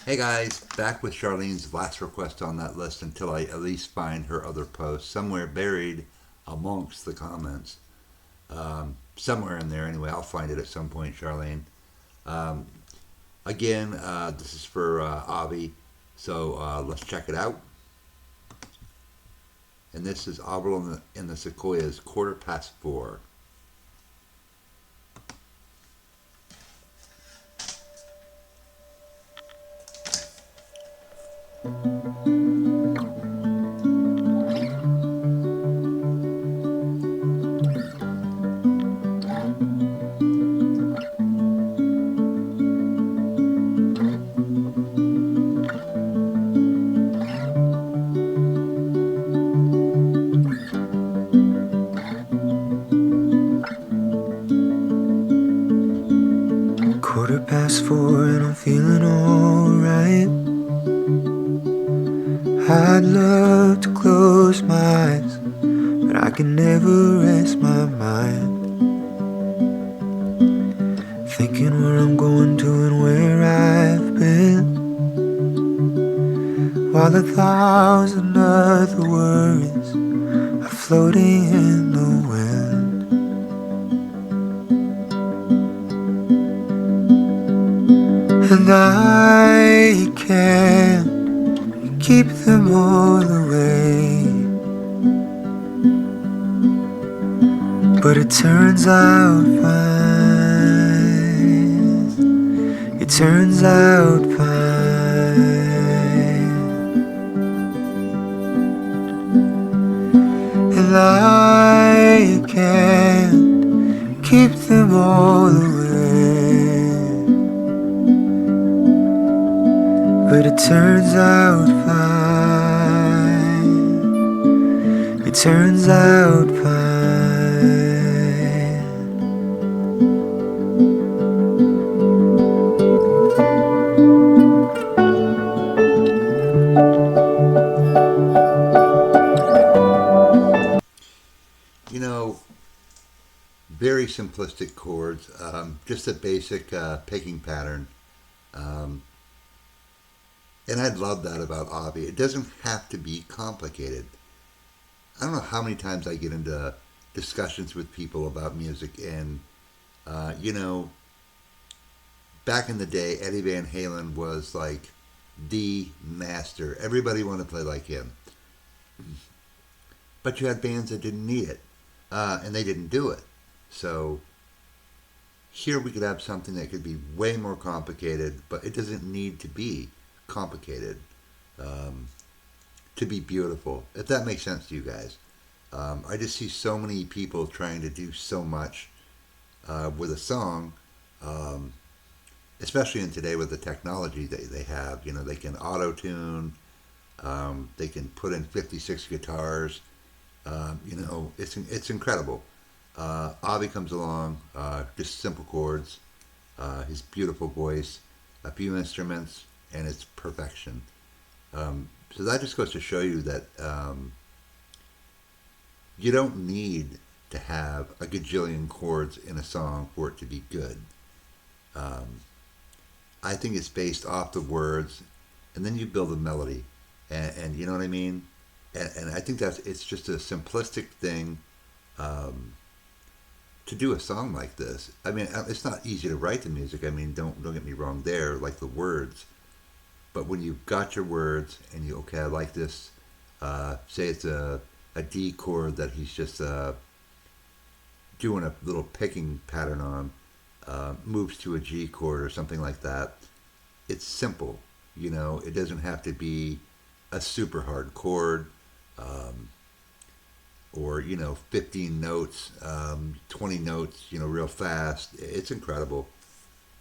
Hey guys, back with Charlene's last request on that list until I at least find her other post somewhere buried amongst the comments. Somewhere in there, anyway. I'll find it at some point, Charlene. Um, Again, this is for Avi, so let's check it out. And this is Avriel in the Sequoias, 4:15. Quarter past four and I'm feeling alright. I'd love to close my eyes, but I can never rest my mind. Thinking where I'm going to and where I've been, while 1,000 other worries are floating in the wind. And I can't keep them all away, but it turns out fine. It turns out fine. And I can't keep them all away, but it turns out fine. It turns out fine. You know, very simplistic chords, just a basic picking pattern. Um, and I love that about Avi. It doesn't have to be complicated. I don't know how many times I get into discussions with people about music, and you know, back in the day, Eddie Van Halen was like the master. Everybody wanted to play like him, but you had bands that didn't need it, and they didn't do it. So here we could have something that could be way more complicated, but it doesn't need to be complicated um, to be beautiful. If that makes sense to you guys. I just see so many people trying to do so much with a song, um, especially in today with the technology that they have. You know, they can auto tune, they can put in 56 guitars. You know, it's incredible. Avi comes along, just simple chords, his beautiful voice, a few instruments, and it's perfection. So that just goes to show you that you don't need to have a gajillion chords in a song for it to be good. Um, I think it's based off the words, and then you build a melody, and you know what I mean. And I think that's it's just a simplistic thing um, to do a song like this. I mean, it's not easy to write the music. I mean, don't get me wrong there, like the words. But when you've got your words and you okay, I like this. Say it's a D chord that he's just doing a little picking pattern on, moves to a G chord or something like that. It's simple, you know. It doesn't have to be a super hard chord, um, or 15 notes, 20 notes, real fast. It's incredible.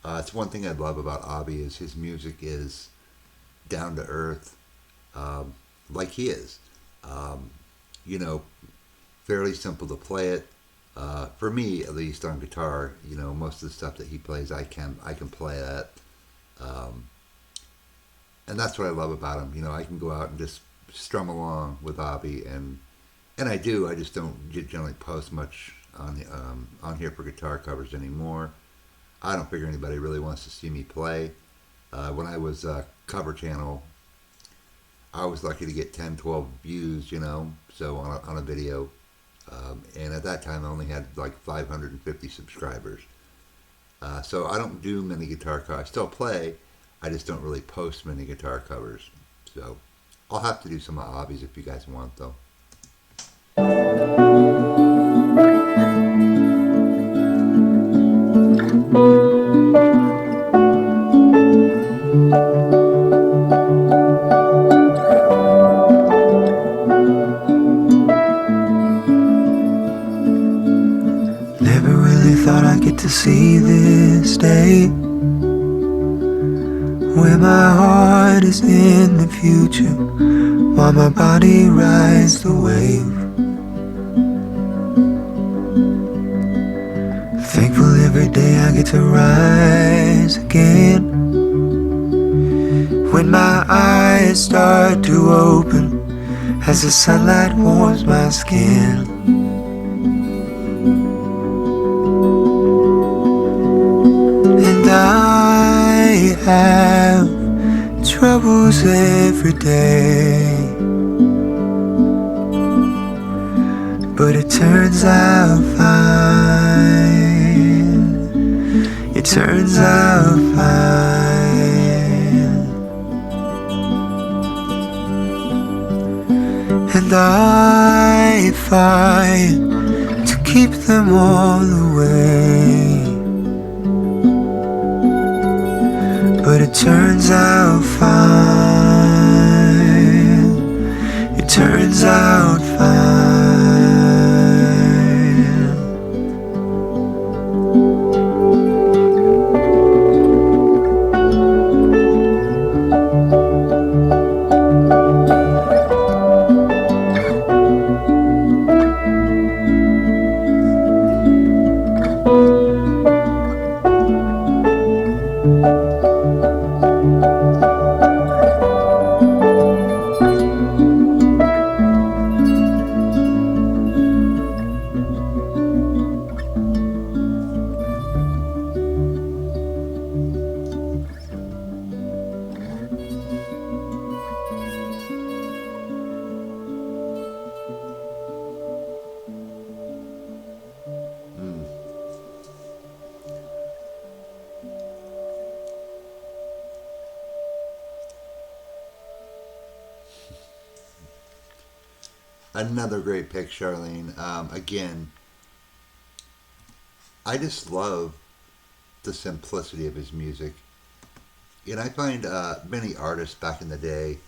It's one thing I love about Avi is his music is down to earth, um, like he is. Um, you know, fairly simple to play it. For me, at least on guitar, most of the stuff that he plays, I can play that, um, and that's what I love about him. I can go out and just strum along with Avi, and I do. I just don't generally post much on here for guitar covers anymore. I don't figure anybody really wants to see me play. When I was cover channel, I was lucky to get 10, 12 views, so on a video. And at that time, I only had like 550 subscribers. So I don't do many guitar covers. I still play. I just don't really post many guitar covers. So I'll have to do some hobbies if you guys want, though. Never really thought I'd get to see this day, where my heart is in the future, while my body rides the wave. Thankful every day I get to rise again, when my eyes start to open as the sunlight warms my skin. And I have troubles every day, but it turns out fine. It turns out fine. And I fight to keep them all away, but it turns out fine. It turns out fine. Another great pick, Charlene. Again, I just love the simplicity of his music. And I find many artists back in the day,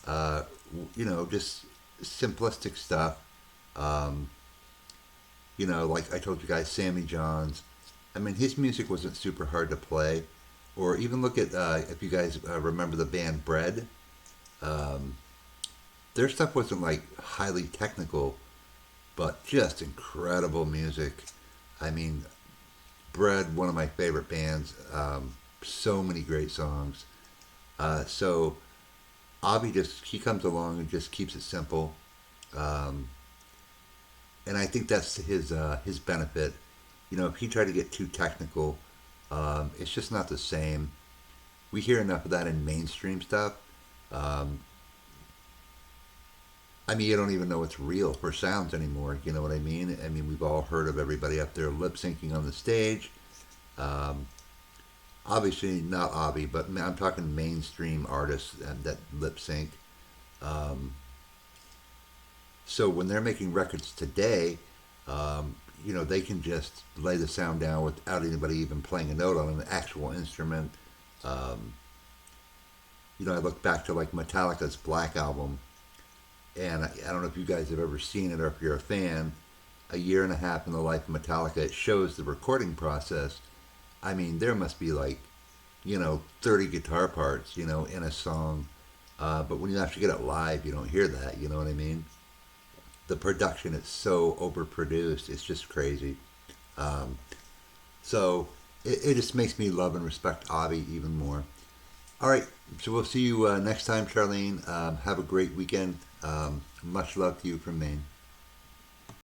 just simplistic stuff. Um, like I told you guys, Sammy Johns. I mean, his music wasn't super hard to play. Or even look at, if you guys remember the band Bread. Um, their stuff wasn't like highly technical, but just incredible music. I mean, Bread, one of my favorite bands. So many great songs. So Avi he comes along and just keeps it simple, um, and I think that's his benefit. If he tried to get too technical, it's just not the same. We hear enough of that in mainstream stuff. Um, I mean, you don't even know it's real for sounds anymore. You know what I mean? I mean, we've all heard of everybody up there lip syncing on the stage. Um, Obviously, not Avi, but I'm talking mainstream artists that lip sync. Um, so when they're making records today, they can just lay the sound down without anybody even playing a note on an actual instrument. Um, I look back to like Metallica's Black Album, and I don't know if you guys have ever seen it or if you're a fan. A year and a half in the life of Metallica, it shows the recording process. I mean, there must be like, 30 guitar parts, in a song. But when you actually get it live, you don't hear that. You know what I mean? The production is so overproduced. It's just crazy. Um, so it just makes me love and respect Avi even more. All right. So we'll see you next time, Charlene. Have a great weekend. Much love to you from Maine.